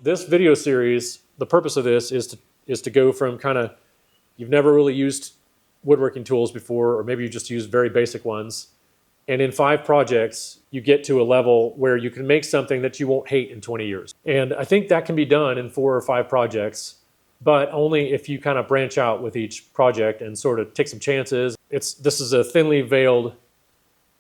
this video series, the purpose of this is to go from kind of, you've never really used woodworking tools before, or maybe you just use very basic ones. And in 5 projects, you get to a level where you can make something that you won't hate in 20 years. And I think that can be done in 4 or 5 projects, but only if you kind of branch out with each project and sort of take some chances. This is a thinly veiled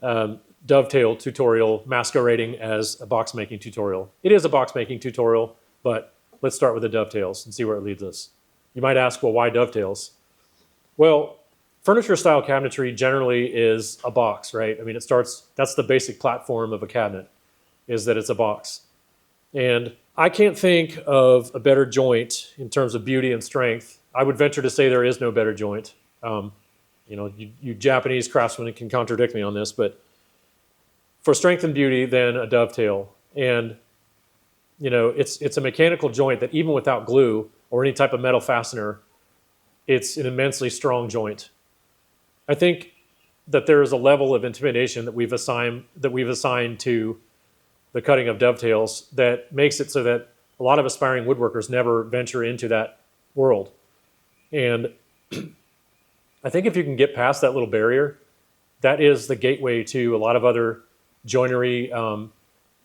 dovetail tutorial masquerading as a box making tutorial. It is a box making tutorial, but let's start with the dovetails and see where it leads us. You might ask, well, why dovetails? Well, furniture style cabinetry generally is a box, right? I mean, that's the basic platform of a cabinet, is that it's a box. And I can't think of a better joint in terms of beauty and strength. I would venture to say there is no better joint. You Japanese craftsmen can contradict me on this, but for strength and beauty than a dovetail. And it's a mechanical joint that even without glue or any type of metal fastener, it's an immensely strong joint. I think that there is a level of intimidation that we've assigned to the cutting of dovetails that makes it so that a lot of aspiring woodworkers never venture into that world. And I think if you can get past that little barrier, that is the gateway to a lot of other joinery.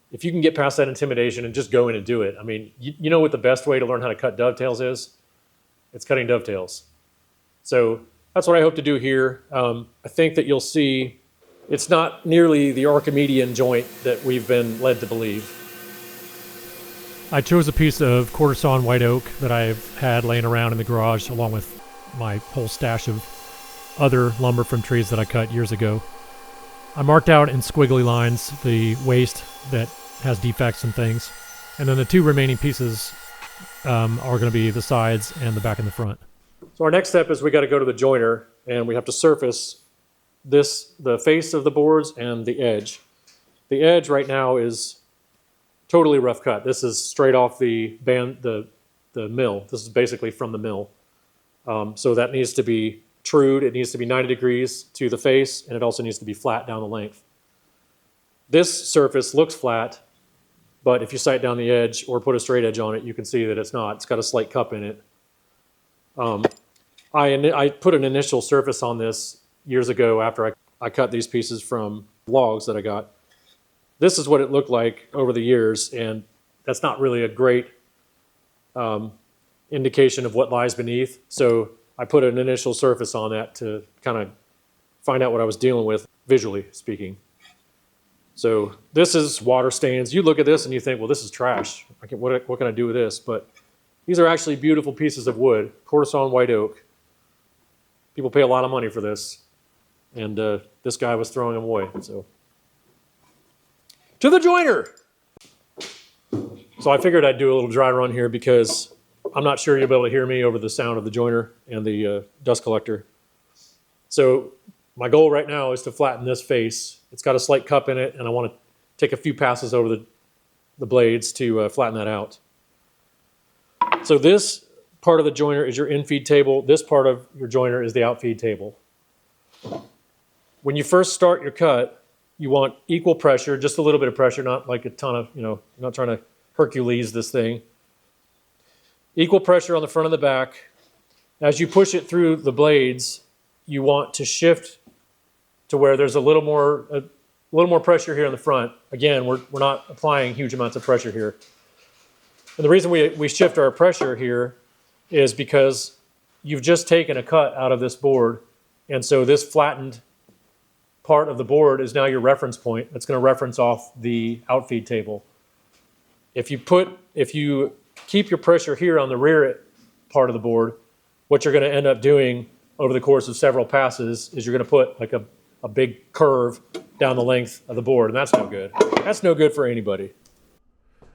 If you can get past that intimidation and just go in and do it. I mean, you know what the best way to learn how to cut dovetails is? It's cutting dovetails. So that's what I hope to do here. I think that you'll see it's not nearly the Archimedean joint that we've been led to believe. I chose a piece of quarter sawn white oak that I've had laying around in the garage along with my whole stash of other lumber from trees that I cut years ago. I marked out in squiggly lines the waste that has defects and things, and then the 2 remaining pieces are going to be the sides and the back and the front. So our next step is we got to go to the joiner, and we have to surface the face of the boards and the edge. The edge right now is totally rough cut. This is straight off the mill. This is basically from the mill. So that needs to be trued. It needs to be 90 degrees to the face, and it also needs to be flat down the length. This surface looks flat, but if you sight down the edge or put a straight edge on it, you can see that it's not. It's got a slight cup in it. I put an initial surface on this years ago after I cut these pieces from logs that I got. This is what it looked like over the years, and that's not really a great indication of what lies beneath. So I put an initial surface on that to kind of find out what I was dealing with, visually speaking. So this is water stains. You look at this and you think, well, this is trash. What can I do with this? But these are actually beautiful pieces of wood, quarter sawn white oak. People pay a lot of money for this. And this guy was throwing them away. So to the joiner. So I figured I'd do a little dry run here because I'm not sure you'll be able to hear me over the sound of the joiner and the dust collector. So my goal right now is to flatten this face. It's got a slight cup in it, and I want to take a few passes over the blades to flatten that out. So this part of the joiner is your in-feed table. This part of your joiner is the out-feed table. When you first start your cut, you want equal pressure, just a little bit of pressure, not like a ton of, you're not trying to Hercules this thing. Equal pressure on the front and the back. As you push it through the blades, you want to shift to where there's a little more pressure here in the front. Again, we're not applying huge amounts of pressure here. And the reason we shift our pressure here is because you've just taken a cut out of this board, and so this flattened part of the board is now your reference point. It's going to reference off the outfeed table. If you keep your pressure here on the rear part of the board, what you're going to end up doing over the course of several passes is you're going to put like a big curve down the length of the board, and that's no good. That's no good for anybody.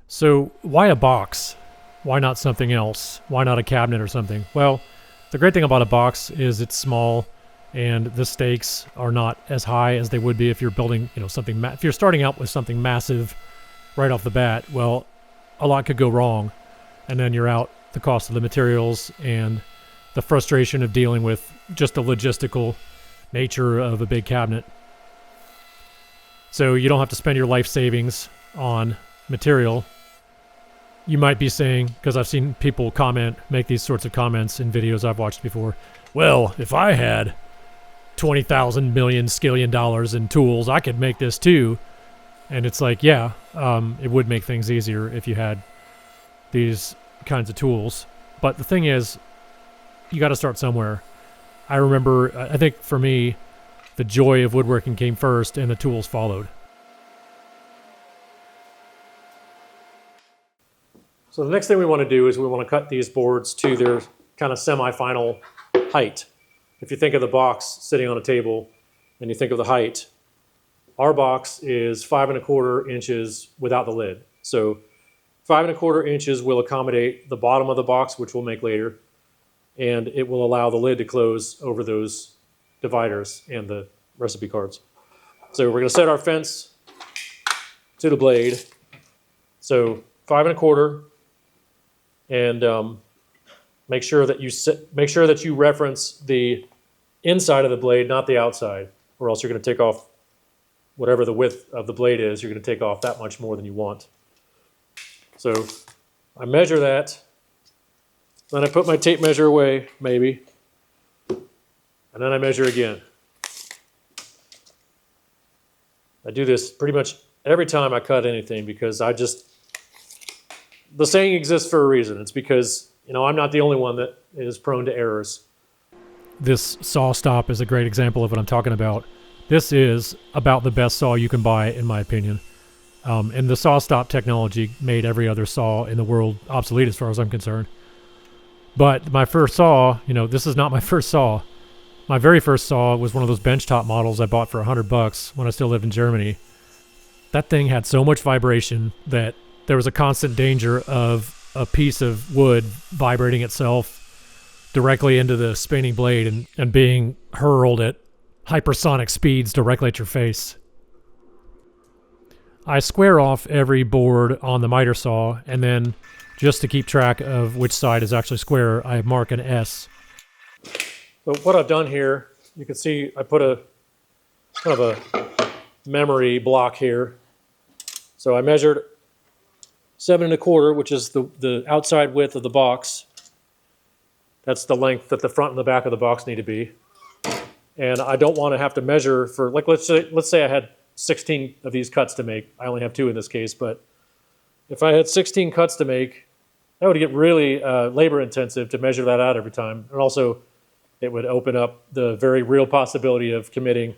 So why a box? Why not something else? Why not a cabinet or something? Well, the great thing about a box is it's small, and the stakes are not as high as they would be if you're building, something. If you're starting out with something massive right off the bat, well, a lot could go wrong, and then you're out the cost of the materials and the frustration of dealing with just the logistical nature of a big cabinet. So you don't have to spend your life savings on material. you might be saying, because I've seen people make these sorts of comments in videos I've watched before, well, if I had 20,000 million skillion dollars in tools, I could make this too. And it's like, yeah, it would make things easier if you had these kinds of tools. But the thing is, you got to start somewhere. I remember, I think for me, the joy of woodworking came first and the tools followed. So the next thing we want to do is we want to cut these boards to their kind of semi-final height. If you think of the box sitting on a table and you think of the height, our box is 5¼ inches without the lid. So 5¼ inches will accommodate the bottom of the box, which we'll make later, and it will allow the lid to close over those dividers and the recipe cards. So we're going to set our fence to the blade. So 5¼ and make sure that you reference the inside of the blade, not the outside, or else you're going to take off whatever the width of the blade is. You're going to take off that much more than you want. So I measure that, then I put my tape measure away, maybe, and then I measure again. I do this pretty much every time I cut anything because the saying exists for a reason. It's because, I'm not the only one that is prone to errors. This saw stop is a great example of what I'm talking about. This is about the best saw you can buy, in my opinion. And the saw stop technology made every other saw in the world obsolete as far as I'm concerned. But my first saw, this is not my first saw. My very first saw was one of those benchtop models I bought for $100 when I still lived in Germany. That thing had so much vibration that there was a constant danger of a piece of wood vibrating itself directly into the spinning blade and being hurled at hypersonic speeds directly at your face. I square off every board on the miter saw, and then just to keep track of which side is actually square, I mark an S. So what I've done here, you can see I put a kind of a memory block here. So I measured 7¼ which is the outside width of the box. That's the length that the front and the back of the box need to be. And I don't want to have to measure for, like, let's say I had 16 of these cuts to make. I only have 2 in this case, but if I had 16 cuts to make, that would get really labor intensive to measure that out every time. And also, it would open up the very real possibility of committing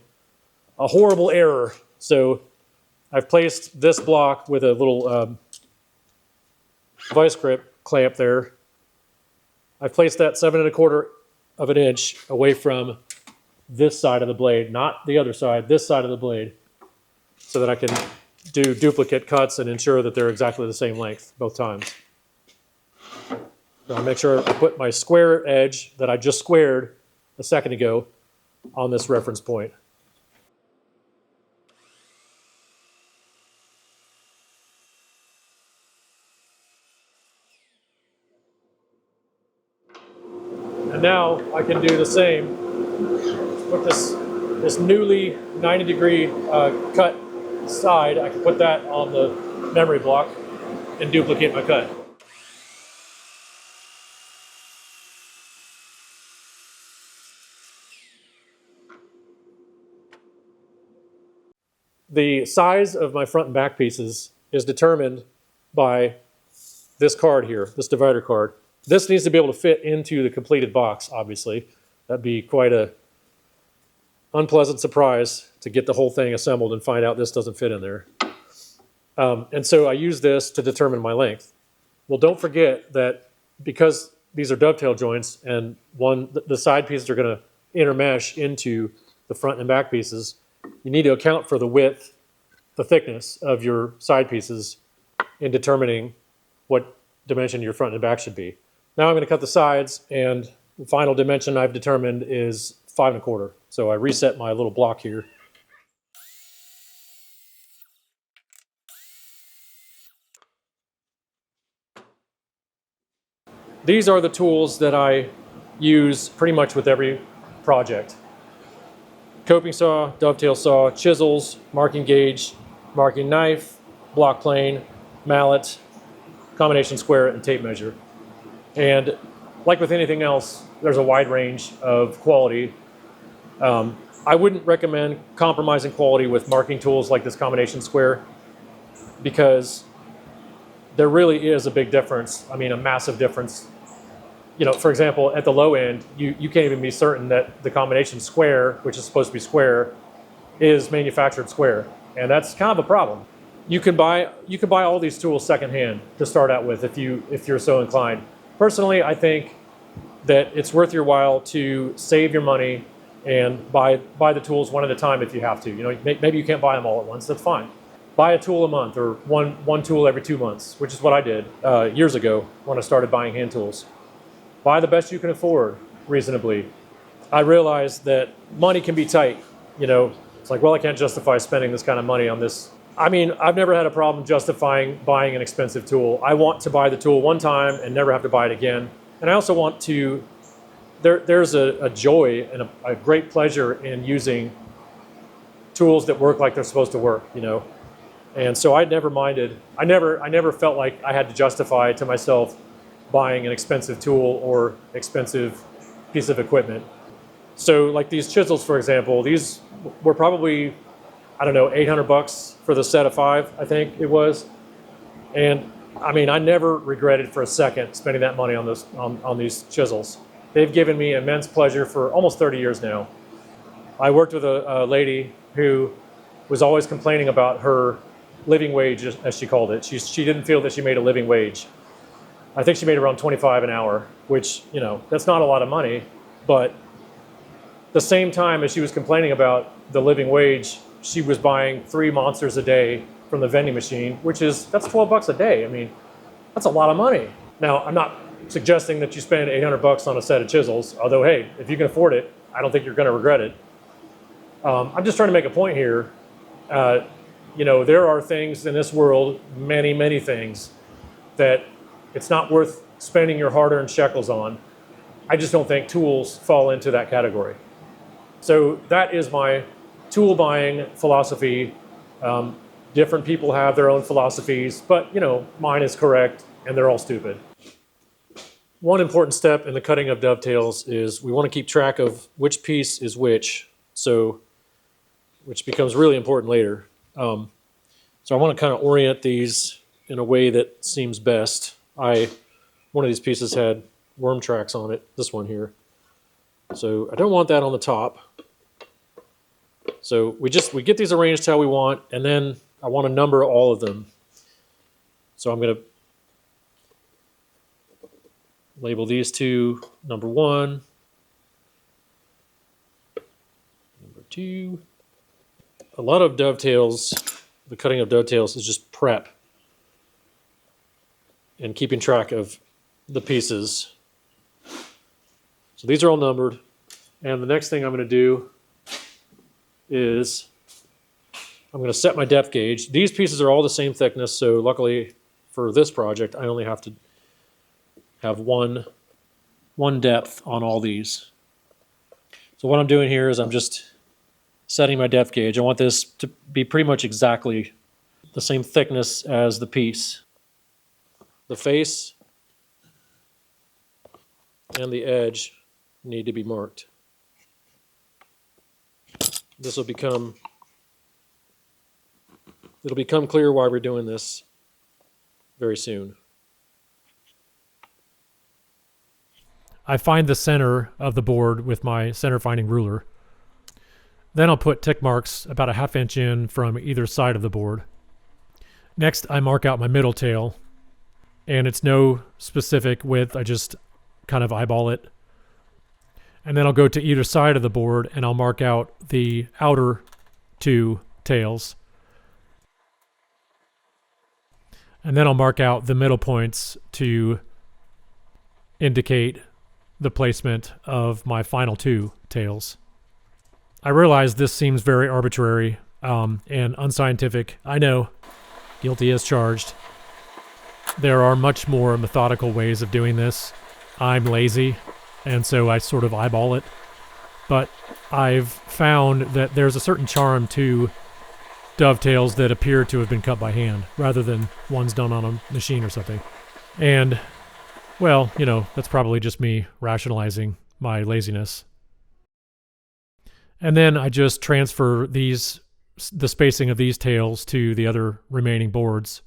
a horrible error. So I've placed this block with a little vice grip clamp there. I've placed that 7¼ of an inch away from this side of the blade, not the other side, this side of the blade, so that I can do duplicate cuts and ensure that they're exactly the same length both times. So I'll make sure I put my square edge that I just squared a second ago on this reference point. And now I can do the same. Put this newly 90-degree cut side, I can put that on the memory block and duplicate my cut. The size of my front and back pieces is determined by this card here, this divider card. This needs to be able to fit into the completed box, obviously. That'd be quite a unpleasant surprise to get the whole thing assembled and find out this doesn't fit in there. And so I use this to determine my length. Well, don't forget that because these are dovetail joints and the side pieces are going to intermesh into the front and back pieces, you need to account for the width, the thickness of your side pieces in determining what dimension your front and back should be. Now I'm going to cut the sides, and the final dimension I've determined is 5¼ So I reset my little block here. These are the tools that I use pretty much with every project. Coping saw, dovetail saw, chisels, marking gauge, marking knife, block plane, mallet, combination square, and tape measure. And like with anything else, there's a wide range of quality. I wouldn't recommend compromising quality with marking tools like this combination square, because there really is a big difference. I mean, a massive difference. You know, for example, at the low end, you can't even be certain that the combination square, which is supposed to be square, is manufactured square. And that's kind of a problem. You can buy all these tools secondhand to start out with if you're so inclined. Personally, I think that it's worth your while to save your money and buy the tools one at a time if you have to. You know, maybe you can't buy them all at once. That's fine. Buy a tool a month, or one tool every 2 months, which is what I did years ago when I started buying hand tools. Buy the best you can afford reasonably. I realized that money can be tight. You know, it's like, well, I can't justify spending this kind of money on this. I mean, I've never had a problem justifying buying an expensive tool. I want to buy the tool one time and never have to buy it again. And I also want to, there's a joy and a great pleasure in using tools that work like they're supposed to work, you know. And so I never minded. I never felt like I had to justify to myself buying an expensive tool or expensive piece of equipment. So like these chisels, for example, these were probably, I don't know, $800 for the set of 5, I think it was. And I mean, I never regretted for a second spending that money on these chisels. They've given me immense pleasure for almost 30 years now. I worked with a lady who was always complaining about her living wage, as she called it. She didn't feel that she made a living wage. I think she made around $25 an hour, which, you know, that's not a lot of money. But the same time as she was complaining about the living wage, she was buying 3 monsters a day from the vending machine, that's $12 a day. I mean, that's a lot of money. Now, I'm not suggesting that you spend $800 on a set of chisels, although, hey, if you can afford it, I don't think you're going to regret it. I'm just trying to make a point here. You know, there are things in this world, many, many things, that it's not worth spending your hard-earned shekels on. I just don't think tools fall into that category. So that is my tool buying philosophy. Different people have their own philosophies, but, you know, mine is correct, and they're all stupid. One important step in the cutting of dovetails is we want to keep track of which piece is which, which becomes really important later. So I want to kind of orient these in a way that seems best. One of these pieces had worm tracks on it, this one here. So I don't want that on the top. So we get these arranged how we want, and then I want to number all of them. So I'm going to label these two number 1, number 2. A lot of dovetails, the cutting of dovetails is just prep and keeping track of the pieces. So these are all numbered. And the next thing I'm going to do is I'm going to set my depth gauge. These pieces are all the same thickness, so luckily for this project, I only have to have one depth on all these. So what I'm doing here is I'm just setting my depth gauge. I want this to be pretty much exactly the same thickness as the piece. The face and the edge need to be marked. It'll become clear why we're doing this very soon. I find the center of the board with my center finding ruler. Then I'll put tick marks about a 1/2 inch in from either side of the board. Next, I mark out my middle tail, and it's no specific width. I just kind of eyeball it. And then I'll go to either side of the board and I'll mark out the outer 2 tails. And then I'll mark out the middle points to indicate the placement of my final 2 tails. I realize this seems very arbitrary and unscientific. I know, guilty as charged. There are much more methodical ways of doing this. I'm lazy, and so I sort of eyeball it. But I've found that there's a certain charm to dovetails that appear to have been cut by hand, rather than ones done on a machine or something. And, well, you know, that's probably just me rationalizing my laziness. And then I just transfer the spacing of these tails to the other remaining boards.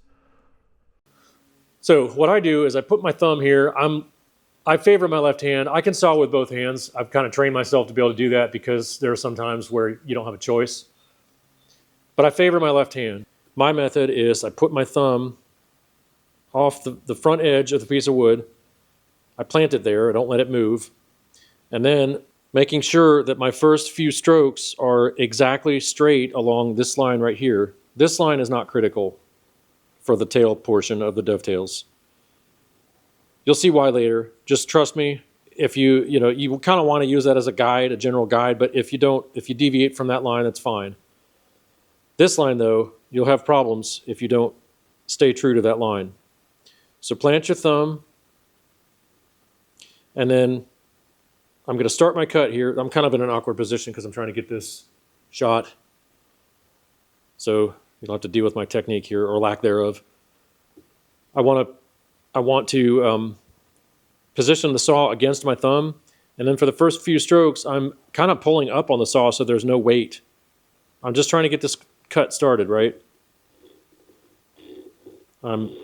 So what I do is I put my thumb here. I favor my left hand. I can saw with both hands. I've kind of trained myself to be able to do that because there are some times where you don't have a choice. But I favor my left hand. My method is I put my thumb off the front edge of the piece of wood. I plant it there. I don't let it move. And then making sure that my first few strokes are exactly straight along this line right here. This line is not critical for the tail portion of the dovetails. You'll see why later. Just trust me. If you kind of want to use that as a guide, a general guide, but if you deviate from that line, that's fine. This line though, you'll have problems if you don't stay true to that line. So plant your thumb, and then I'm going to start my cut here. I'm kind of in an awkward position because I'm trying to get this shot. So you'll have to deal with my technique here, or lack thereof. I want to position the saw against my thumb, and then for the first few strokes, I'm kind of pulling up on the saw so there's no weight. I'm just trying to get this cut started, right?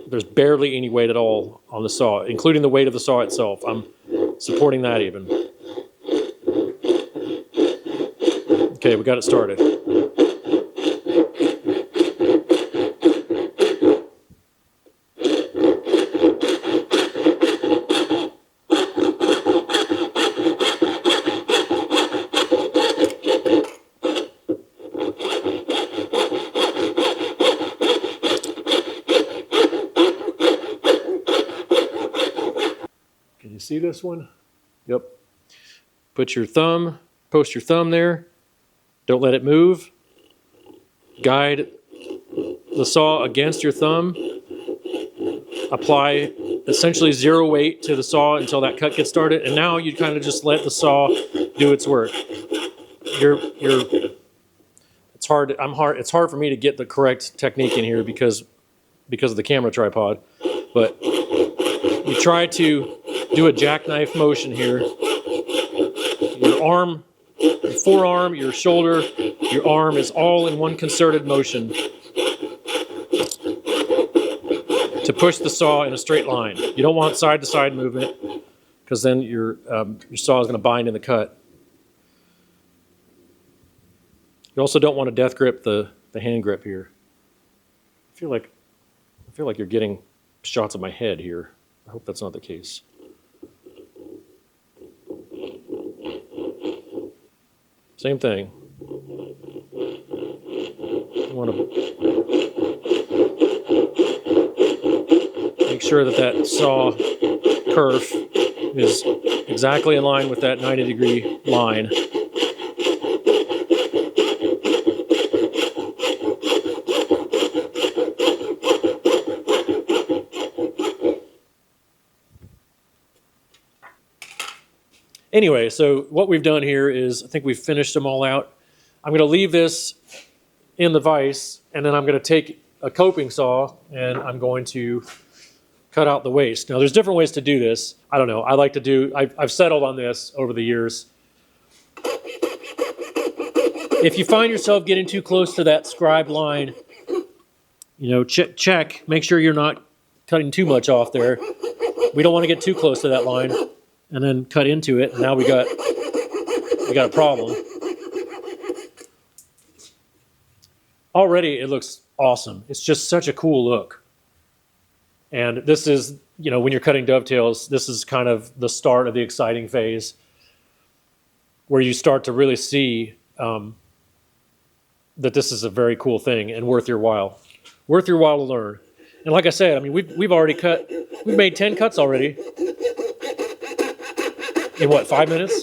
There's barely any weight at all on the saw, including the weight of the saw itself. I'm supporting that even. Okay, we got it started. Can you see this one? Yep. Post your thumb there. Don't let it move. Guide the saw against your thumb. Apply essentially zero weight to the saw until that cut gets started. And now you kind of just let the saw do its work. It's hard for me to get the correct technique in here because of the camera tripod. But you try to do a jackknife motion here. Your arm, your forearm, your shoulder, your arm is all in one concerted motion to push the saw in a straight line. You don't want side-to-side movement because then your saw is going to bind in the cut. You also don't want to death grip the hand grip here. I feel like you're getting shots of my head here. I hope that's not the case. Same thing. You want to make sure that saw kerf is exactly in line with that 90-degree line. Anyway, so what we've done here is I think we've finished them all out. I'm going to leave this in the vise, and then I'm going to take a coping saw and I'm going to cut out the waste. Now, there's different ways to do this. I don't know. I've settled on this over the years. If you find yourself getting too close to that scribed line, check. Make sure you're not cutting too much off there. We don't want to get too close to that line and then cut into it. Now we got a problem. Already it looks awesome. It's just such a cool look. And this is, when you're cutting dovetails, this is kind of the start of the exciting phase where you start to really see that this is a very cool thing and worth your while. Worth your while to learn. And like I said, we've made 10 cuts already. In what, 5 minutes?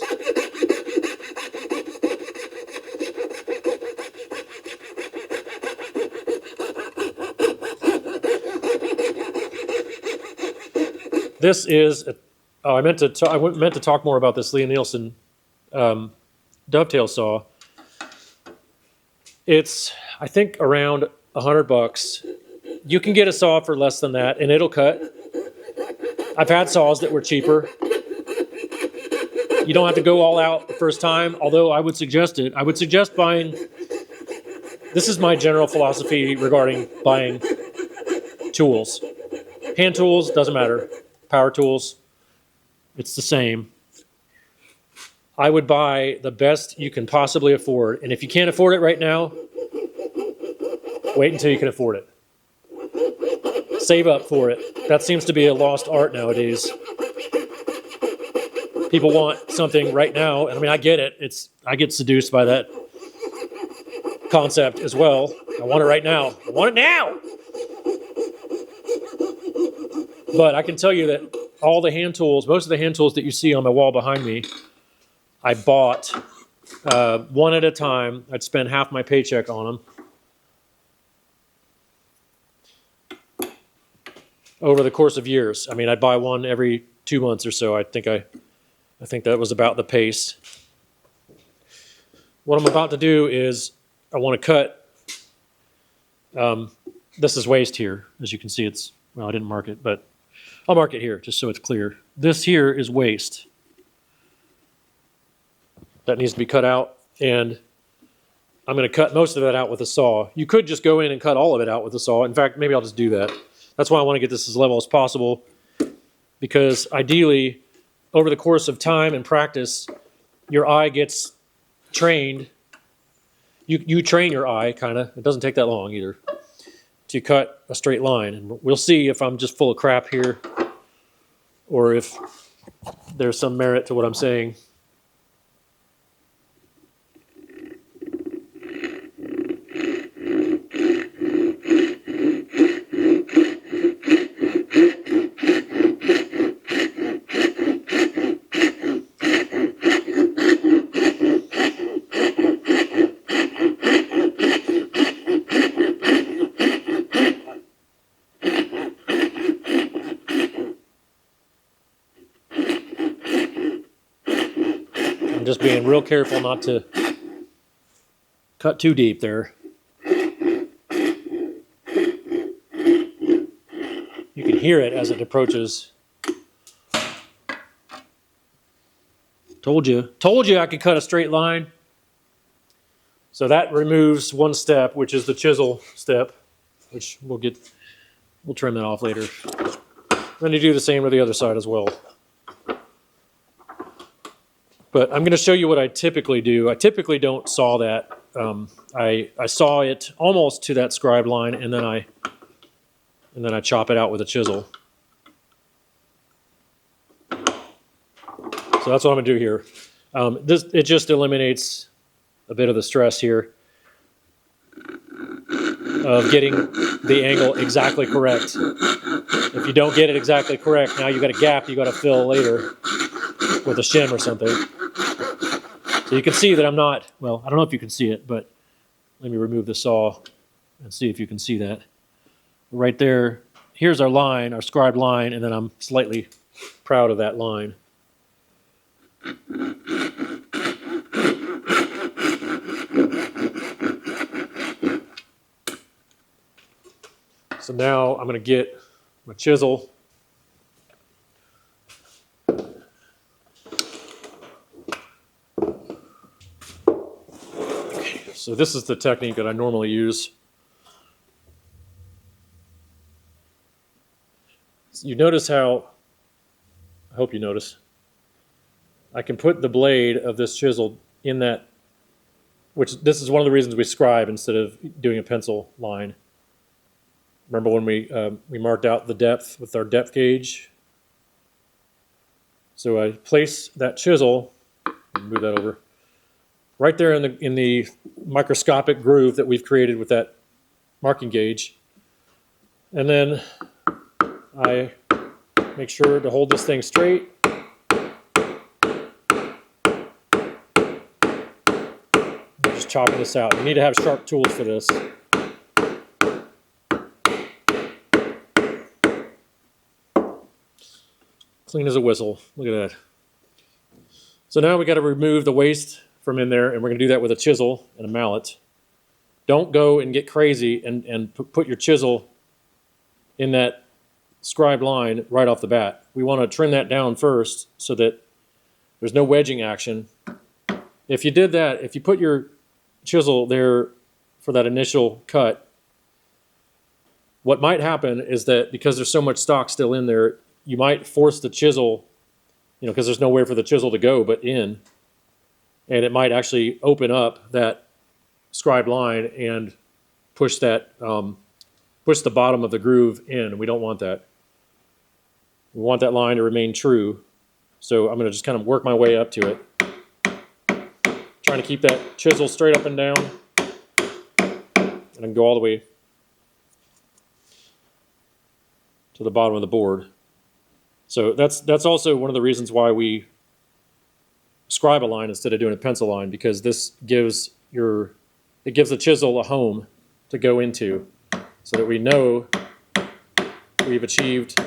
This is, I meant to talk more about this Lie-Nielsen dovetail saw. It's, I think, around $100. You can get a saw for less than that, and it'll cut. I've had saws that were cheaper. You don't have to go all out the first time, although I would suggest it. I would suggest buying, this is my general philosophy regarding buying tools. Hand tools, doesn't matter. Power tools, it's the same. I would buy the best you can possibly afford. And if you can't afford it right now, wait until you can afford it. Save up for it. That seems to be a lost art nowadays. People want something right now. I mean, I get it. I get seduced by that concept as well. I want it right now. I want it now. But I can tell you that all the hand tools, most of the hand tools that you see on the wall behind me, I bought one at a time. I'd spend half my paycheck on them over the course of years. I mean, I'd buy one every 2 months or so. I think that was about the pace. What I'm about to do is I want to cut. This is waste here. As you can see, well, I didn't mark it, but I'll mark it here just so it's clear. This here is waste. That needs to be cut out, and I'm going to cut most of that out with a saw. You could just go in and cut all of it out with a saw. In fact, maybe I'll just do that. That's why I want to get this as level as possible, because ideally, over the course of time and practice, your eye gets trained. You train your eye, kind of. It doesn't take that long either, to cut a straight line. And we'll see if I'm just full of crap here or if there's some merit to what I'm saying. I'm just being real careful not to cut too deep there. You can hear it as it approaches. Told you I could cut a straight line. So that removes one step, which is the chisel step, which we'll trim that off later. I'm going to do the same with the other side as well. But I'm going to show you what I typically do. I typically don't saw that. I saw it almost to that scribe line, and then I chop it out with a chisel. So that's what I'm going to do here. It just eliminates a bit of the stress here of getting the angle exactly correct. If you don't get it exactly correct, now you've got a gap you got to fill later with a shim or something. So you can see that I'm not, well, I don't know if you can see it, but let me remove the saw and see if you can see that. Right there, here's our line, our scribed line, and then I'm slightly proud of that line. So now I'm going to get my chisel. So this is the technique that I normally use. You notice how, I hope you notice, I can put the blade of this chisel in that, which this is one of the reasons we scribe instead of doing a pencil line. Remember when we marked out the depth with our depth gauge? So I place that chisel, move that over, right there in the microscopic groove that we've created with that marking gauge. And then I make sure to hold this thing straight. I'm just chopping this out. You need to have sharp tools for this. Clean as a whistle. Look at that. So now we got to remove the waste from in there, and we're going to do that with a chisel and a mallet. Don't go and get crazy and put your chisel in that scribed line right off the bat. We want to trim that down first so that there's no wedging action. If you did that, if you put your chisel there for that initial cut, what might happen is that because there's so much stock still in there, you might force the chisel, because there's nowhere for the chisel to go but in, and it might actually open up that scribed line and push that push the bottom of the groove in. We don't want that. We want that line to remain true. So I'm going to just kind of work my way up to it, trying to keep that chisel straight up and down, and then go all the way to the bottom of the board. So that's also one of the reasons why we scribe a line instead of doing a pencil line, because this gives the chisel a home to go into, so that we know we've achieved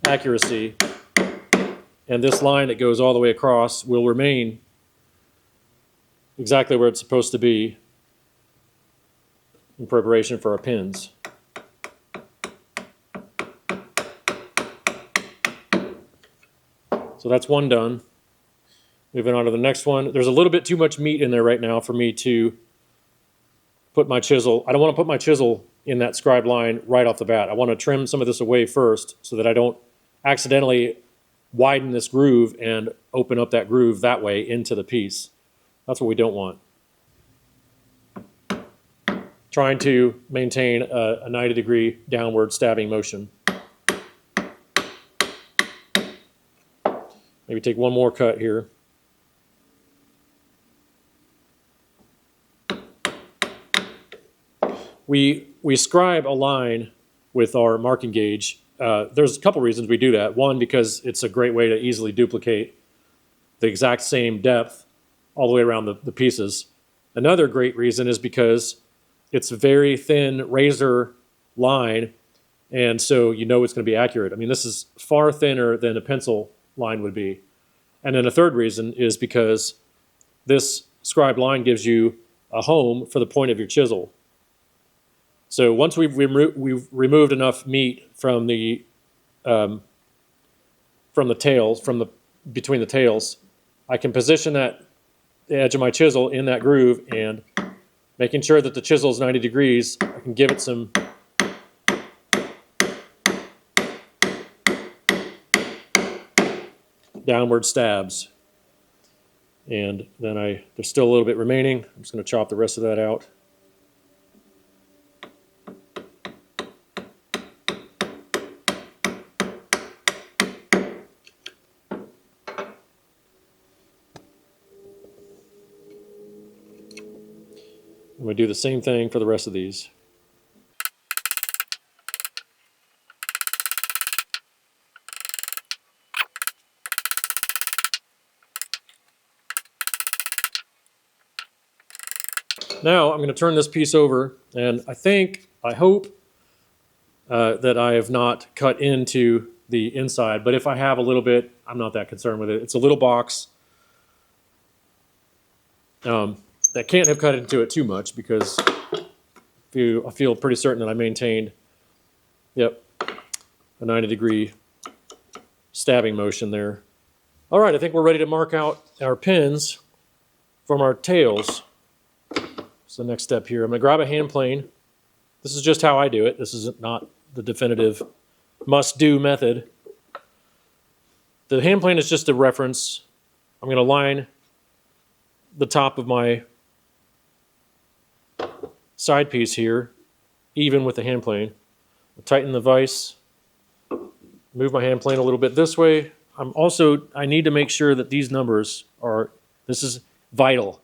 accuracy, and this line that goes all the way across will remain exactly where it's supposed to be in preparation for our pins. So that's one done. Moving on to the next one. There's a little bit too much meat in there right now for me to put my chisel. I don't want to put my chisel in that scribed line right off the bat. I want to trim some of this away first so that I don't accidentally widen this groove and open up that groove that way into the piece. That's what we don't want. Trying to maintain a 90-degree downward stabbing motion. Maybe take one more cut here. We scribe a line with our marking gauge. There's a couple reasons we do that. One, because it's a great way to easily duplicate the exact same depth all the way around the pieces. Another great reason is because it's a very thin razor line, and so you know it's going to be accurate. I mean, this is far thinner than a pencil line would be. And then a third reason is because this scribed line gives you a home for the point of your chisel. So once we've removed enough meat from the tails, between the tails, I can position the edge of my chisel in that groove, and making sure that the chisel is 90 degrees, I can give it some downward stabs. And then there's still a little bit remaining. I'm just going to chop the rest of that out. I'm going to do the same thing for the rest of these. Now I'm going to turn this piece over, and I hope that I have not cut into the inside, but if I have a little bit, I'm not that concerned with it. It's a little box that can't have cut into it too much, because I feel pretty certain that I maintained, a 90-degree stabbing motion there. All right, I think we're ready to mark out our pins from our tails. So the next step here, I'm going to grab a hand plane. This is just how I do it. This is not the definitive must-do method. The hand plane is just a reference. I'm going to line the top of my side piece here even with the hand plane. I'll tighten the vise, move my hand plane a little bit this way. I need to make sure that these numbers this is vital.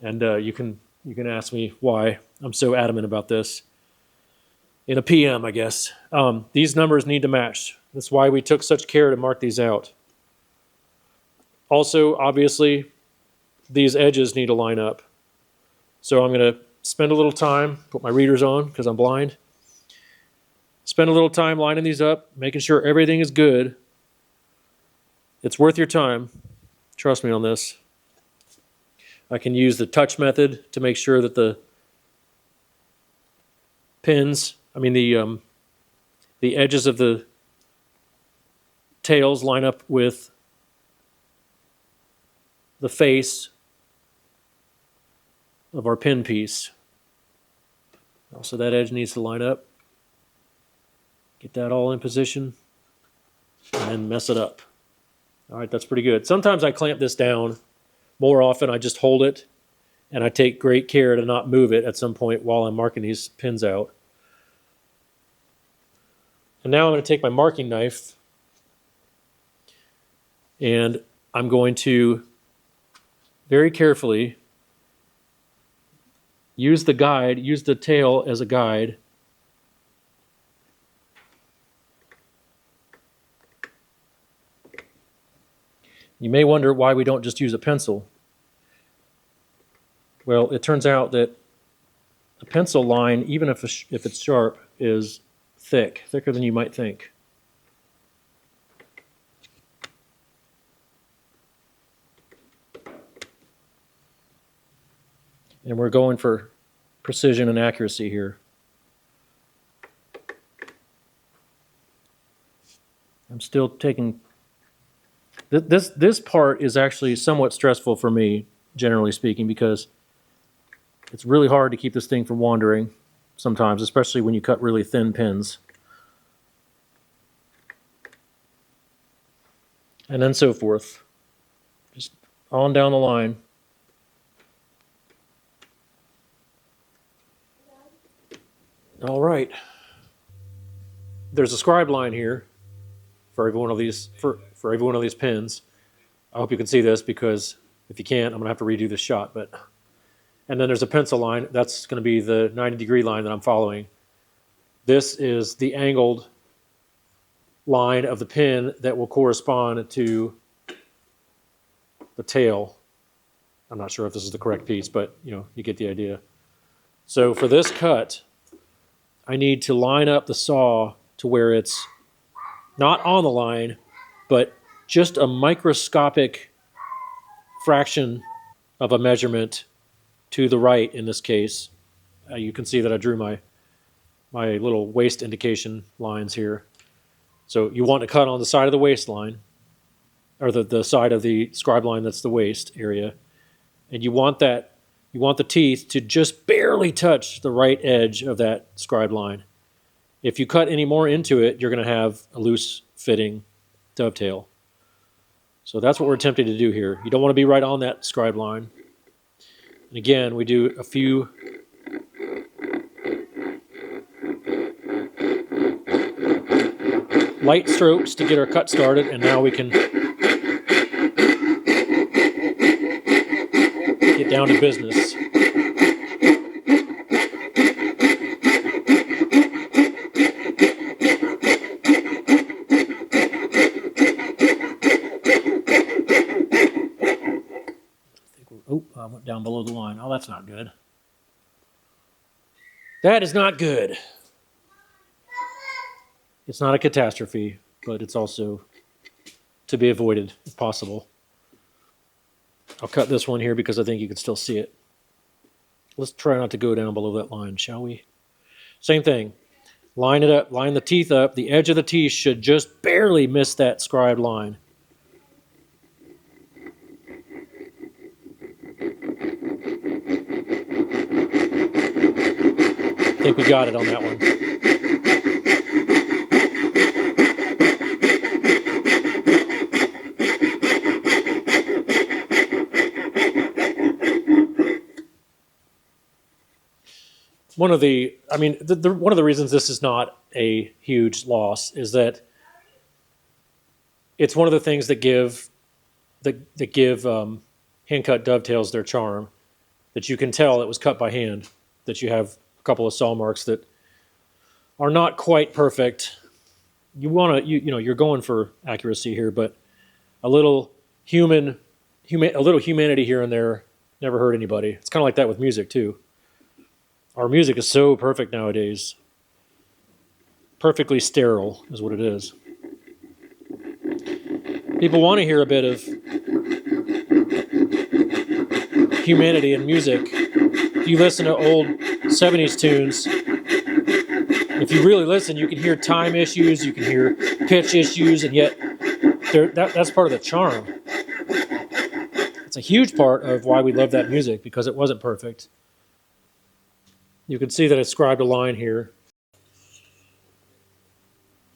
And you can ask me why I'm so adamant about this. In a PM, I guess. These numbers need to match. That's why we took such care to mark these out. Also, obviously, these edges need to line up. So I'm going to spend a little time, put my readers on because I'm blind. Spend a little time lining these up, making sure everything is good. It's worth your time. Trust me on this. I can use the touch method to make sure that the the edges of the tails line up with the face of our pin piece. Also, that edge needs to line up. Get that all in position and then mess it up. All right, that's pretty good. Sometimes I clamp this down. More often, I just hold it and I take great care to not move it at some point while I'm marking these pins out. And now I'm going to take my marking knife and I'm going to very carefully use the tail as a guide. You may wonder why we don't just use a pencil. Well, it turns out that a pencil line, even if it's sharp, is thicker than you might think. And we're going for precision and accuracy here. I'm still taking... This part is actually somewhat stressful for me, generally speaking, because it's really hard to keep this thing from wandering sometimes, especially when you cut really thin pins. And then so forth. Just on down the line. All right. There's a scribe line here for every one of these for every one of these pins. I hope you can see this, because if you can't, I'm going to have to redo this shot. And then there's a pencil line. That's going to be the 90-degree line that I'm following. This is the angled line of the pin that will correspond to the tail. I'm not sure if this is the correct piece, but you get the idea. So for this cut, I need to line up the saw to where it's not on the line, but just a microscopic fraction of a measurement to the right in this case. You can see that I drew my little waist indication lines here. So you want to cut on the side of the waistline, or the side of the scribe line that's the waist area. And you want the teeth to just barely touch the right edge of that scribe line. If you cut any more into it, you're going to have a loose fitting dovetail. So that's what we're attempting to do here. You don't want to be right on that scribe line. And again, we do a few light strokes to get our cut started, and now we can get down to business. I went down below the line. Oh, that's not good. That is not good. It's not a catastrophe, but it's also to be avoided if possible. I'll cut this one here because I think you can still see it. Let's try not to go down below that line, shall we? Same thing. Line it up, line the teeth up. The edge of the teeth should just barely miss that scribed line. I think we got it on that one. One of the reasons this is not a huge loss is that it's one of the things that give hand-cut dovetails their charm. That you can tell it was cut by hand. That you have a couple of saw marks that are not quite perfect. You want to, you're going for accuracy here, but a little humanity here and there never hurt anybody. It's kind of like that with music too. Our music is so perfect nowadays. Perfectly sterile is what it is. People want to hear a bit of humanity in music. If you listen to old 70s tunes, if you really listen, you can hear time issues, you can hear pitch issues, and yet that's part of the charm. It's a huge part of why we love that music, because it wasn't perfect. You can see that I scribed a line here.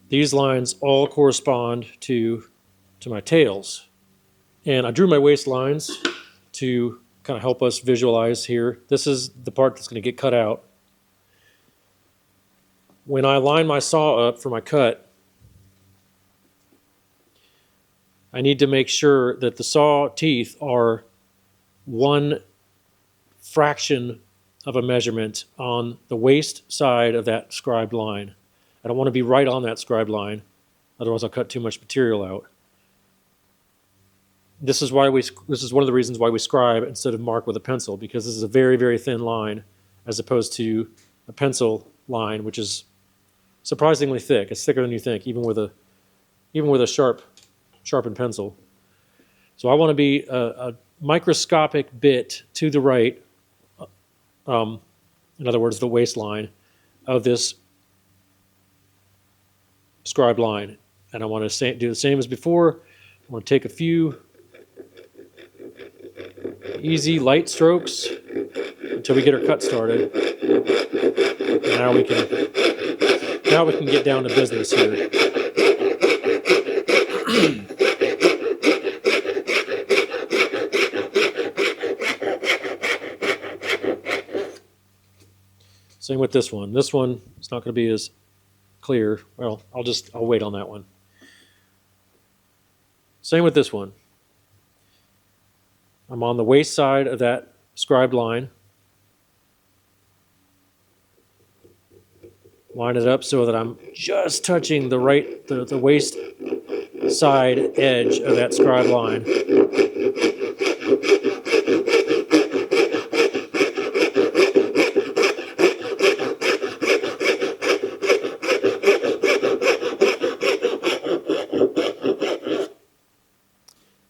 These lines all correspond to my tails. And I drew my waist lines to kind of help us visualize here. This is the part that's going to get cut out. When I line my saw up for my cut, I need to make sure that the saw teeth are one fraction of a measurement on the waist side of that scribed line. I don't want to be right on that scribed line, otherwise I'll cut too much material out. This is one of the reasons why we scribe instead of mark with a pencil, because this is a very, very thin line as opposed to a pencil line, which is surprisingly thick. It's thicker than you think, even with a sharpened pencil. So I want to be a microscopic bit to the right, in other words, the waistline of this scribed line. And I want to do the same as before. I want to take a few easy, light strokes until we get our cut started. And now we can get down to business here. Same with this one. This one is not going to be as clear. Well, I'll wait on that one. Same with this one. I'm on the waist side of that scribed line. Line it up so that I'm just touching the waist side edge of that scribed line.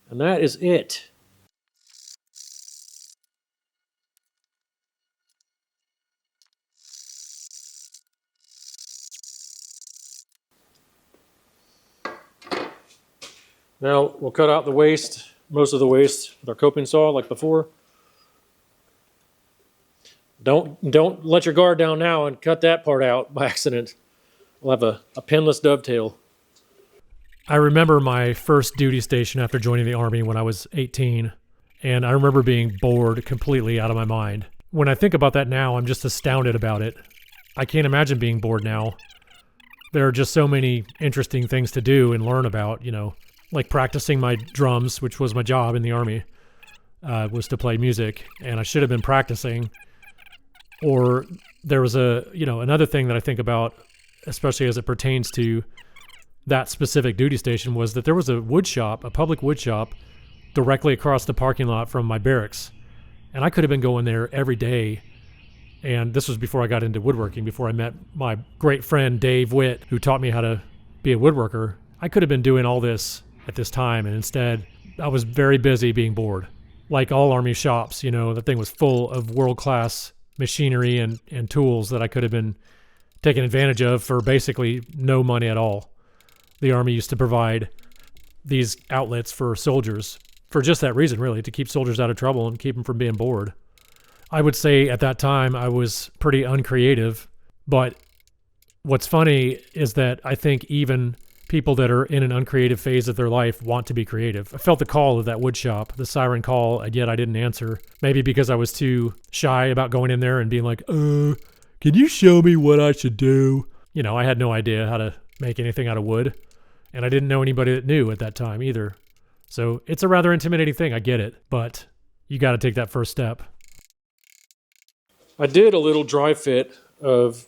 And that is it. Now we'll cut out the waist, most of the waist with our coping saw like before. Don't let your guard down now and cut that part out by accident. We'll have a pinless dovetail. I remember my first duty station after joining the Army when I was 18, and I remember being bored completely out of my mind. When I think about that now, I'm just astounded about it. I can't imagine being bored now. There are just so many interesting things to do and learn about, like practicing my drums, which was my job in the Army, was to play music, and I should have been practicing. Or there was another thing that I think about, especially as it pertains to that specific duty station, was that there was a public wood shop directly across the parking lot from my barracks. And I could have been going there every day. And this was before I got into woodworking, before I met my great friend Dave Witt, who taught me how to be a woodworker. I could have been doing all this at this time, and instead I was very busy being bored. Like all Army shops, the thing was full of world-class machinery and tools that I could have been taken advantage of for basically no money at all. The Army used to provide these outlets for soldiers for just that reason, really, to keep soldiers out of trouble and keep them from being bored. I would say at that time I was pretty uncreative, but what's funny is that I think even people that are in an uncreative phase of their life want to be creative. I felt the call of that wood shop, the siren call, and yet I didn't answer. Maybe because I was too shy about going in there and being like, can you show me what I should do? I had no idea how to make anything out of wood, and I didn't know anybody that knew at that time either. So it's a rather intimidating thing, I get it, but you got to take that first step. I did a little dry fit of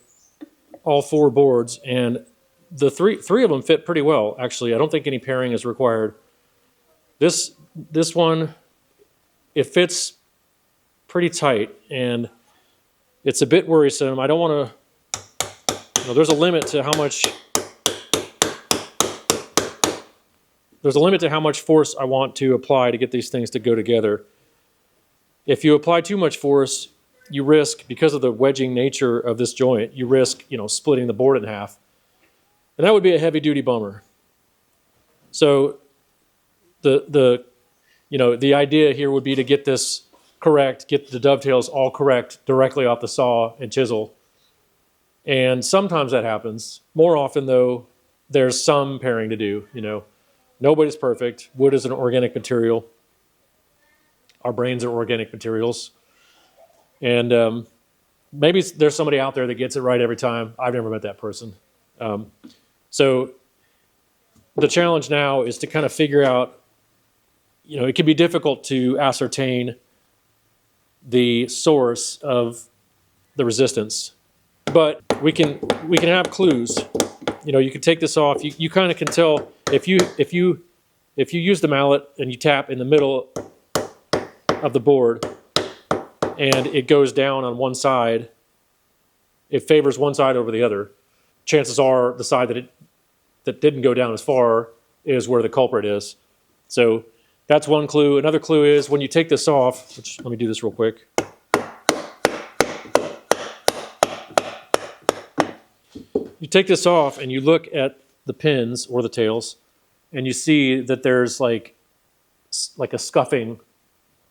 all four boards, and the three of them fit pretty well, actually. I don't think any pairing is required. This one, it fits pretty tight, and it's a bit worrisome. I don't want to, there's a limit to how much force I want to apply to get these things to go together. If you apply too much force, you risk, because of the wedging nature of this joint, you risk, splitting the board in half. And that would be a heavy duty bummer. So the idea here would be to get this correct, get the dovetails all correct directly off the saw and chisel. And sometimes that happens. More often, though, there's some pairing to do. Nobody's perfect. Wood is an organic material. Our brains are organic materials. And maybe there's somebody out there that gets it right every time. I've never met that person. So the challenge now is to kind of figure out, it can be difficult to ascertain the source of the resistance, but we can have clues. You can take this off. You kind of can tell if you use the mallet and you tap in the middle of the board and it goes down on one side, it favors one side over the other. Chances are the side that didn't go down as far is where the culprit is. So that's one clue. Another clue is when you take this off, let me do this real quick. You take this off and you look at the pins or the tails and you see that there's like a scuffing,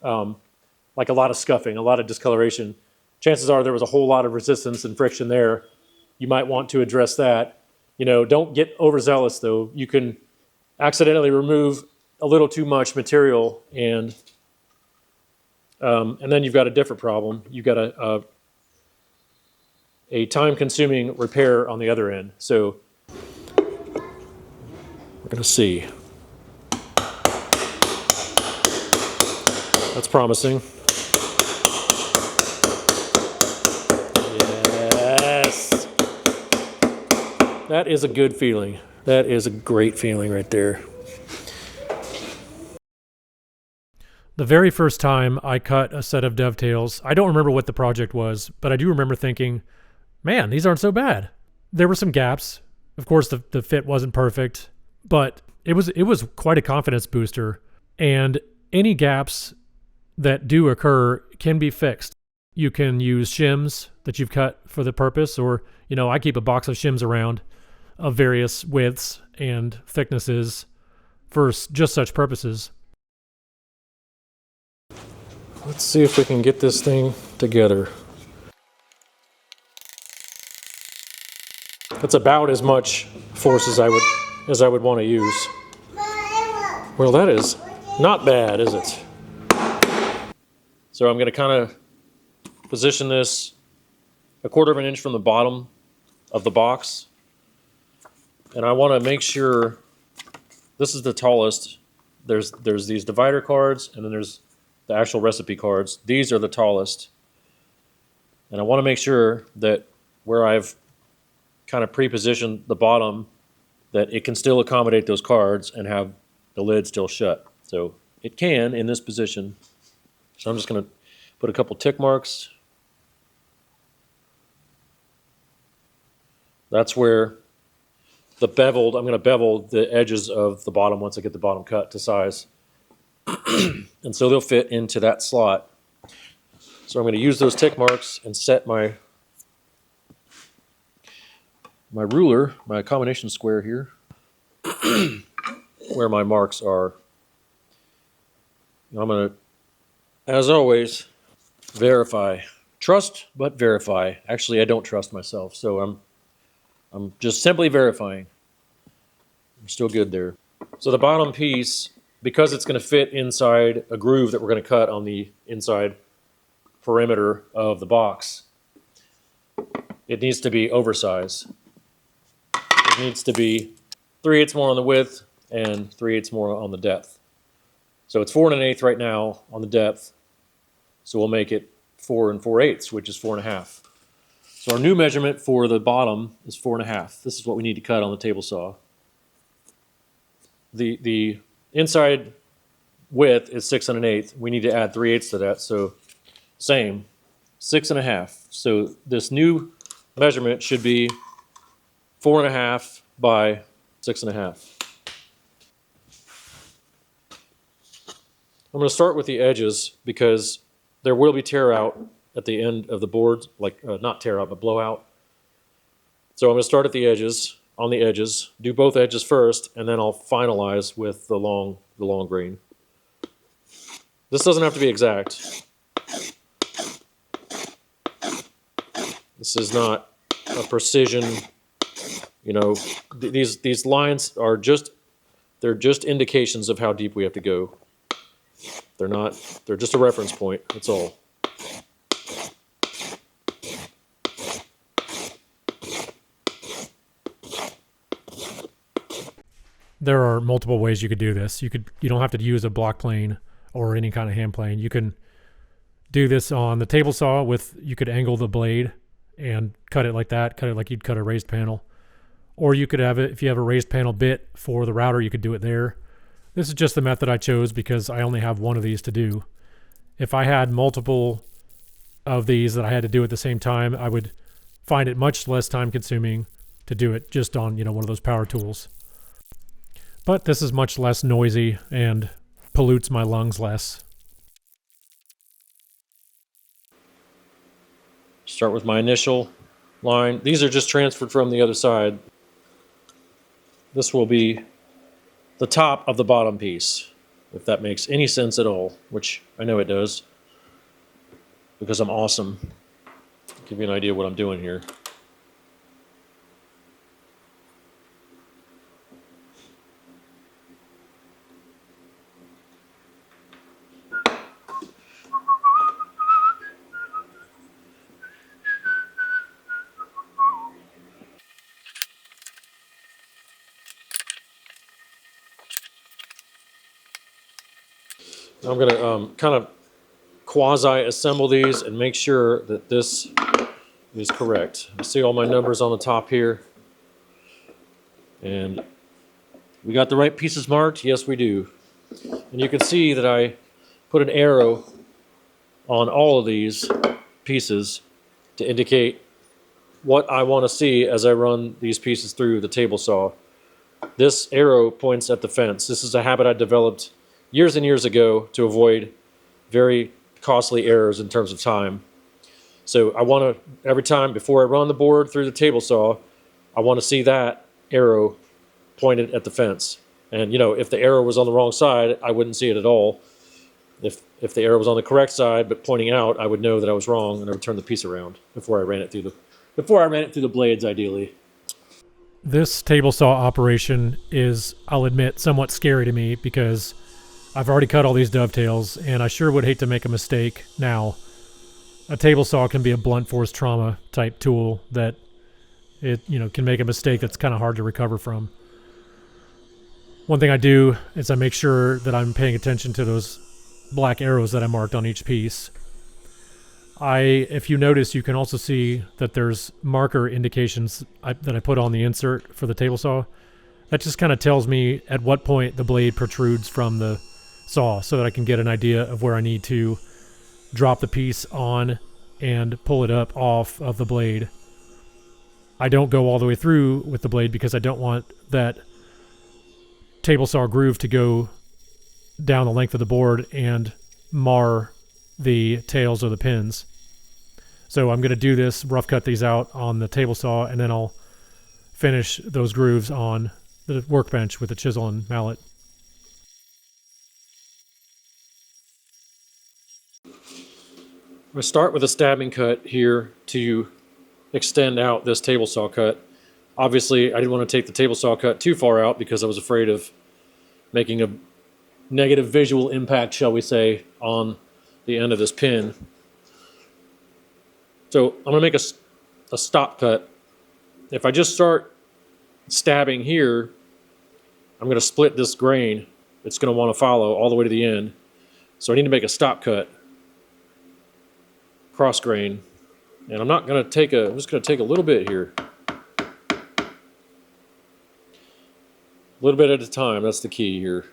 like a lot of scuffing, a lot of discoloration. Chances are there was a whole lot of resistance and friction there. You might want to address that. Don't get overzealous though. You can accidentally remove a little too much material and then you've got a different problem. You've got a time-consuming repair on the other end. So we're going to see. That's promising. Yes. That is a good feeling. That is a great feeling right there. The very first time I cut a set of dovetails, I don't remember what the project was, but I do remember thinking, man, these aren't so bad. There were some gaps. Of course, the fit wasn't perfect, but it was quite a confidence booster. And any gaps that do occur can be fixed. You can use shims that you've cut for the purpose, or, I keep a box of shims around of various widths and thicknesses for just such purposes. Let's see if we can get this thing together. That's about as much force as I would want to use. Well, that is not bad, is it? So I'm going to kind of position this 1/4 of an inch from the bottom of the box. And I want to make sure this is the tallest. There's these divider cards, and then there's the actual recipe cards. These are the tallest. And I want to make sure that where I've kind of pre-positioned the bottom, that it can still accommodate those cards and have the lid still shut. So it can in this position. So I'm just going to put a couple tick marks. That's where I'm going to bevel the edges of the bottom once I get the bottom cut to size. And so they'll fit into that slot. So I'm going to use those tick marks and set my ruler, my combination square here, where my marks are. I'm going to, as always, verify. Trust, but verify. Actually, I don't trust myself, so I'm just simply verifying. I'm still good there. So the bottom piece, because it's going to fit inside a groove that we're going to cut on the inside perimeter of the box, it needs to be oversized. It needs to be 3/8 more on the width and 3/8 more on the depth. So it's 4 1/8 right now on the depth. So we'll make it 4 4/8, which is 4 1/2. So our new measurement for the bottom is 4 1/2. This is what we need to cut on the table saw. The inside width is 6 1/8. We need to add 3/8 to that. So same, 6 1/2. So this new measurement should be 4 1/2 by 6 1/2. I'm going to start with the edges because there will be tear out at the end of the board, like not tear out, but blow out. So I'm going to start at the edges, on the edges, do both edges first, and then I'll finalize with the long grain. This doesn't have to be exact. This is not a precision, you know, these lines are they're just indications of how deep we have to go. They're just a reference point, that's all. There are multiple ways you could do this. You don't have to use a block plane or any kind of hand plane. You can do this on the table saw you could angle the blade and cut it like that, cut it like you'd cut a raised panel. Or you could have it, if you have a raised panel bit for the router, you could do it there. This is just the method I chose because I only have one of these to do. If I had multiple of these that I had to do at the same time, I would find it much less time consuming to do it just on, one of those power tools. But this is much less noisy and pollutes my lungs less. Start with my initial line. These are just transferred from the other side. This will be the top of the bottom piece, if that makes any sense at all, which I know it does, because I'm awesome. I'll give you an idea of what I'm doing here. I'm going to kind of quasi-assemble these and make sure that this is correct. I see all my numbers on the top here. And we got the right pieces marked? Yes, we do. And you can see that I put an arrow on all of these pieces to indicate what I want to see as I run these pieces through the table saw. This arrow points at the fence. This is a habit I developed years and years ago to avoid very costly errors in terms of time. So I want to, every time before I run the board through the table saw, I want to see that arrow pointed at the fence. And if the arrow was on the wrong side, I wouldn't see it at all. If the arrow was on the correct side but pointing out, I would know that I was wrong and I would turn the piece around before I ran it through the blades, ideally. This table saw operation is, I'll admit, somewhat scary to me because I've already cut all these dovetails, and I sure would hate to make a mistake now. A table saw can be a blunt force trauma type tool that it can make a mistake that's kind of hard to recover from. One thing I do is I make sure that I'm paying attention to those black arrows that I marked on each piece. If you notice, you can also see that there's marker indications that I put on the insert for the table saw. That just kind of tells me at what point the blade protrudes from the saw so that I can get an idea of where I need to drop the piece on and pull it up off of the blade. I don't go all the way through with the blade because I don't want that table saw groove to go down the length of the board and mar the tails or the pins. So I'm going to do this, rough cut these out on the table saw, and then I'll finish those grooves on the workbench with the chisel and mallet. I'm going to start with a stabbing cut here to extend out this table saw cut. Obviously, I didn't want to take the table saw cut too far out because I was afraid of making a negative visual impact, shall we say, on the end of this pin. So I'm going to make a stop cut. If I just start stabbing here, I'm going to split this grain. It's going to want to follow all the way to the end. So I need to make a stop cut. Cross grain, and I'm just going to take a little bit here. A little bit at a time, that's the key here.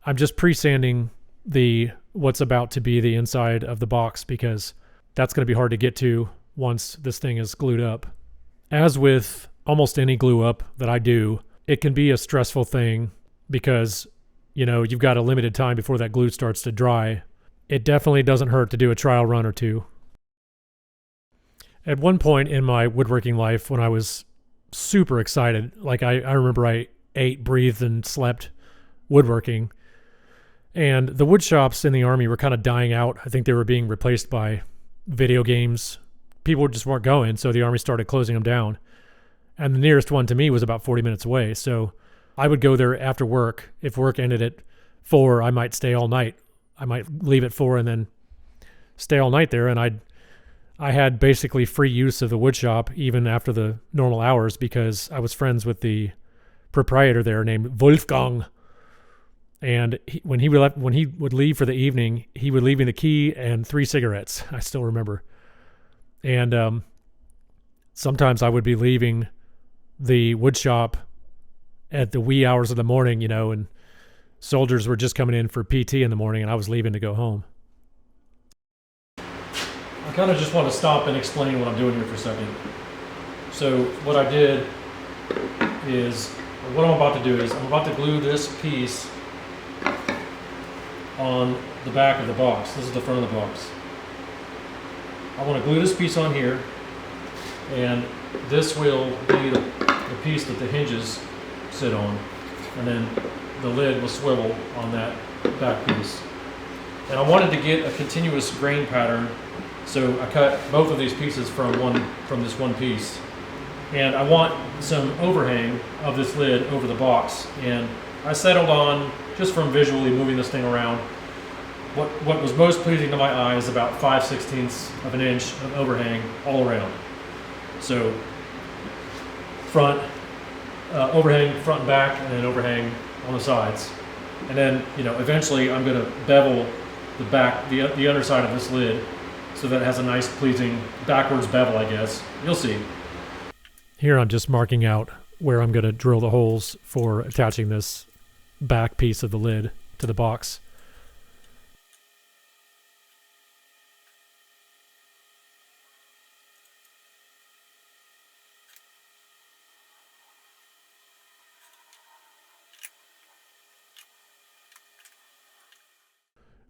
I'm just pre-sanding what's about to be the inside of the box, because that's going to be hard to get to once this thing is glued up. As with almost any glue up that I do, it can be a stressful thing because, you've got a limited time before that glue starts to dry. It definitely doesn't hurt to do a trial run or two. At one point in my woodworking life, when I was super excited, like I remember I ate, breathed, and slept woodworking, and the wood shops in the Army were kind of dying out. I think they were being replaced by video games. People just weren't going, so the Army started closing them down. And the nearest one to me was about 40 minutes away, so I would go there after work. If work ended at 4, I might stay all night. I might leave at 4 and then stay all night there, and I had basically free use of the wood shop even after the normal hours because I was friends with the proprietor there named Wolfgang. And when he would leave for the evening, he would leave me the key and 3 cigarettes. I still remember. And sometimes I would be leaving the wood shop at the wee hours of the morning, and soldiers were just coming in for PT in the morning, and I was leaving to go home. I kind of just want to stop and explain what I'm doing here for a second. So what I did is, what I'm about to do is, I'm about to glue this piece on the back of the box. This is the front of the box. I want to glue this piece on here, and this will be the piece that the hinges sit on, and then the lid will swivel on that back piece. And I wanted to get a continuous grain pattern, so I cut both of these pieces from this one piece. And I want some overhang of this lid over the box, and I settled on, just from visually moving this thing around, what was most pleasing to my eye is about 5/16 of an inch of overhang all around. So front, overhang front and back, and then overhang on the sides. And then, eventually I'm going to bevel the back, the underside of this lid, so that it has a nice pleasing backwards bevel, I guess. You'll see. Here I'm just marking out where I'm going to drill the holes for attaching this back piece of the lid to the box.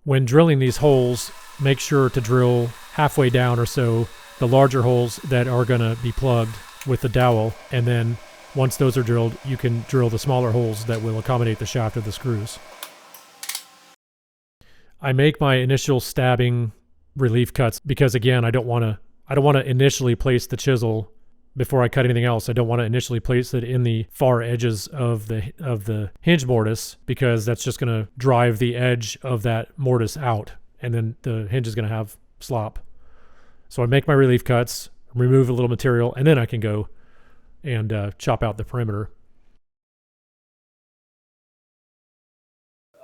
When drilling these holes, make sure to drill halfway down or so the larger holes that are going to be plugged with the dowel, and then once those are drilled, you can drill the smaller holes that will accommodate the shaft of the screws. I make my initial stabbing relief cuts because, again, I don't want to initially place the chisel before I cut anything else. I don't want to initially place it in the far edges of the hinge mortise, because that's just going to drive the edge of that mortise out, and then the hinge is going to have slop. So I make my relief cuts, remove a little material, and then I can go and chop out the perimeter.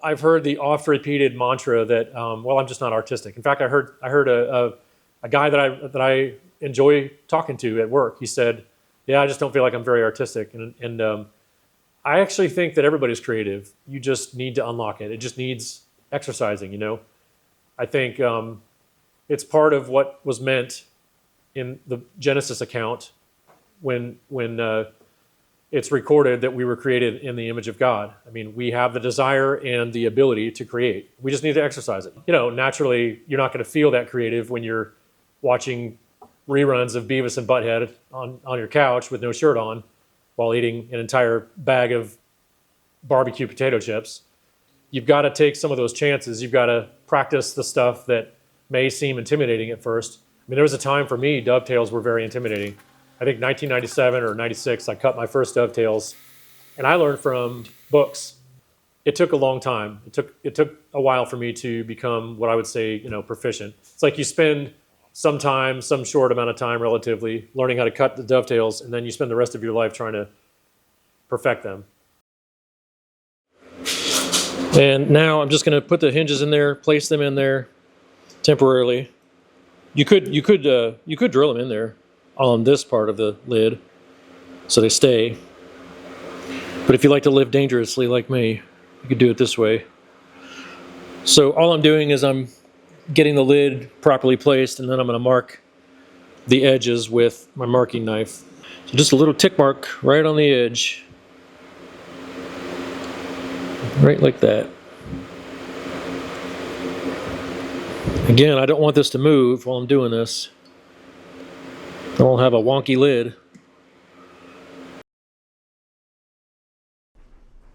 I've heard the oft-repeated mantra that, I'm just not artistic. In fact, I heard a guy that I enjoy talking to at work. He said, "Yeah, I just don't feel like I'm very artistic." And I actually think that everybody's creative. You just need to unlock it. It just needs exercising. I think it's part of what was meant in the Genesis account when it's recorded that we were created in the image of God. I mean, we have the desire and the ability to create. We just need to exercise it. Naturally, you're not going to feel that creative when you're watching reruns of Beavis and Butthead on your couch with no shirt on while eating an entire bag of barbecue potato chips. You've got to take some of those chances. You've got to practice the stuff that may seem intimidating at first. I mean, there was a time for me, dovetails were very intimidating. I think 1997 or 96, I cut my first dovetails, and I learned from books. It took a long time. It took a while for me to become what I would say, proficient. It's like you spend some short amount of time relatively, learning how to cut the dovetails, and then you spend the rest of your life trying to perfect them. And now I'm just going to put the hinges in there, place them in there temporarily. You could drill them in there on this part of the lid so they stay. But if you like to live dangerously like me, you could do it this way. So all I'm doing is I'm getting the lid properly placed, and then I'm going to mark the edges with my marking knife. So just a little tick mark right on the edge. Right like that. Again, I don't want this to move while I'm doing this. I won't have a wonky lid.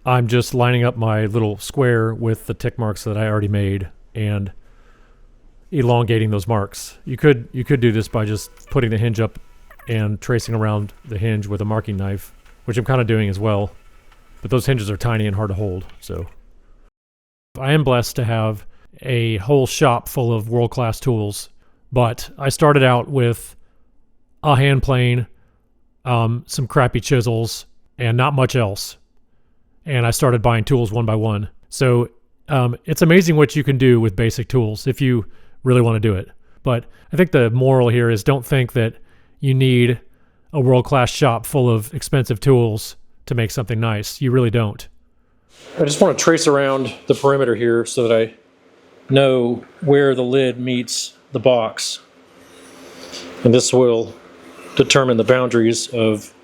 I'm just lining up my little square with the tick marks that I already made and elongating those marks. You could do this by just putting the hinge up and tracing around the hinge with a marking knife, which I'm kind of doing as well. But those hinges are tiny and hard to hold, so. I am blessed to have a whole shop full of world-class tools, but I started out with a hand plane, some crappy chisels, and not much else. And I started buying tools one by one. So it's amazing what you can do with basic tools if you really want to do it. But I think the moral here is don't think that you need a world-class shop full of expensive tools to make something nice. You really don't. I just want to trace around the perimeter here so that I know where the lid meets the box. And this will determine the boundaries of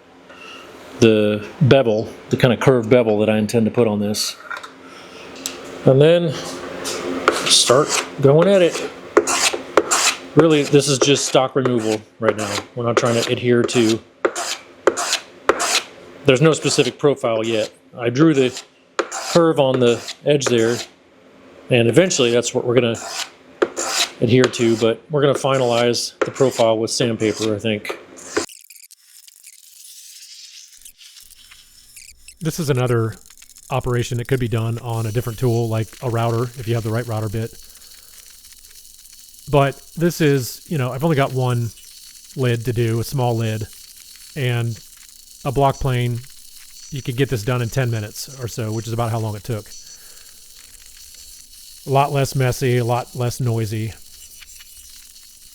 the bevel, the kind of curved bevel that I intend to put on this. And then start going at it. Really, this is just stock removal right now. We're not trying to adhere to, there's no specific profile yet. I drew the curve on the edge there, and eventually that's what we're going to adhere to, but we're going to finalize the profile with sandpaper, I think. This is another operation that could be done on a different tool, like a router, if you have the right router bit. But this is, I've only got one lid to do, a small lid, and a block plane. You could get this done in 10 minutes or so, which is about how long it took. A lot less messy, a lot less noisy,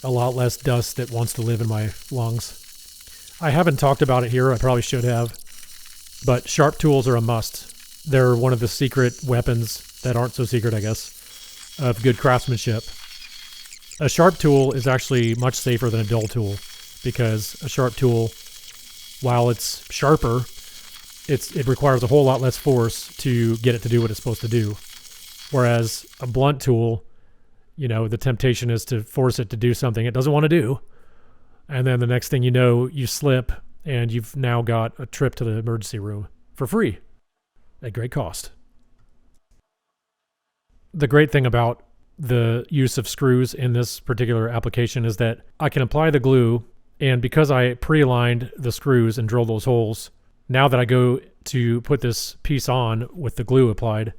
a lot less dust that wants to live in my lungs. I haven't talked about it here, I probably should have, but sharp tools are a must. They're one of the secret weapons that aren't so secret, I guess, of good craftsmanship. A sharp tool is actually much safer than a dull tool, because a sharp tool, while it's sharper, it requires a whole lot less force to get it to do what it's supposed to do. Whereas a blunt tool, the temptation is to force it to do something it doesn't want to do. And then the next thing you know, you slip and you've now got a trip to the emergency room for free at great cost. The great thing about the use of screws in this particular application is that I can apply the glue, and because I pre-aligned the screws and drilled those holes, now that I go to put this piece on with the glue applied,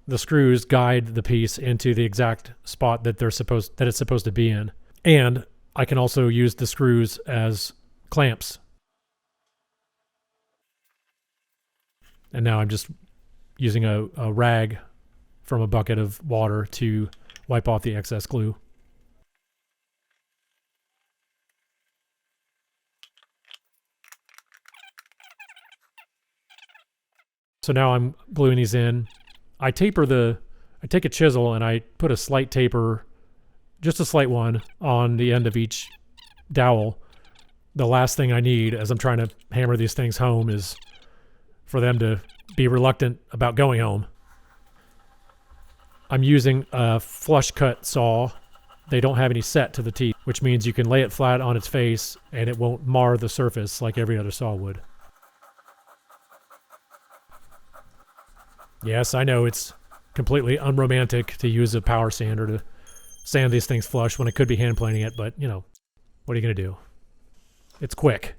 the screws guide the piece into the exact spot that it's supposed to be in. And I can also use the screws as clamps. And now I'm just using a rag from a bucket of water to wipe off the excess glue. So now I'm gluing these in. I take a chisel and I put a slight taper, just a slight one, on the end of each dowel. The last thing I need as I'm trying to hammer these things home is for them to be reluctant about going home. I'm using a flush cut saw. They don't have any set to the teeth, which means you can lay it flat on its face and it won't mar the surface like every other saw would. Yes, I know it's completely unromantic to use a power sander to sand these things flush when I could be hand planing it, but what are you going to do? It's quick.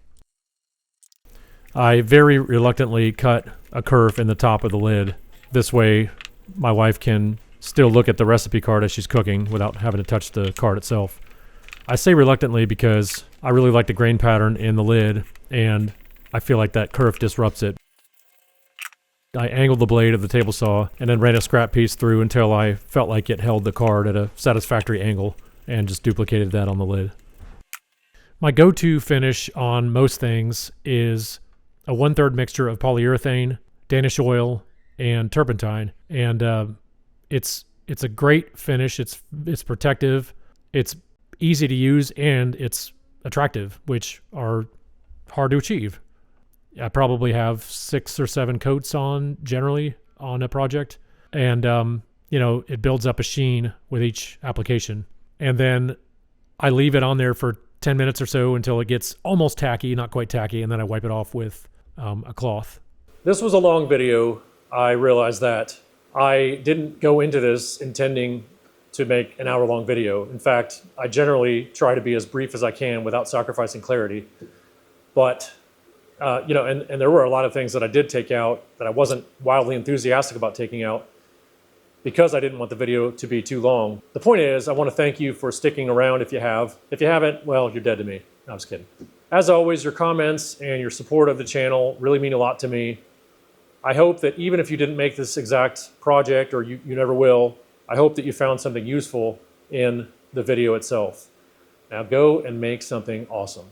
I very reluctantly cut a curve in the top of the lid. This way my wife can still look at the recipe card as she's cooking without having to touch the card itself. I say reluctantly because I really like the grain pattern in the lid, and I feel like that curve disrupts it. I angled the blade of the table saw and then ran a scrap piece through until I felt like it held the card at a satisfactory angle, and just duplicated that on the lid. My go-to finish on most things is a 1/3 mixture of polyurethane, Danish oil, and turpentine. And it's It's a great finish. It's protective. It's easy to use, and it's attractive, which are hard to achieve. I probably have 6 or 7 coats on generally on a project, and it builds up a sheen with each application. And then I leave it on there for 10 minutes or so until it gets almost tacky, not quite tacky, and then I wipe it off with a cloth. This was a long video. I realized that. I didn't go into this intending to make an hour-long video. In fact, I generally try to be as brief as I can without sacrificing clarity. But, and there were a lot of things that I did take out that I wasn't wildly enthusiastic about taking out because I didn't want the video to be too long. The point is, I want to thank you for sticking around if you have. If you haven't, well, you're dead to me. No, I'm just kidding. As always, your comments and your support of the channel really mean a lot to me. I hope that even if you didn't make this exact project, or you never will, I hope that you found something useful in the video itself. Now go and make something awesome.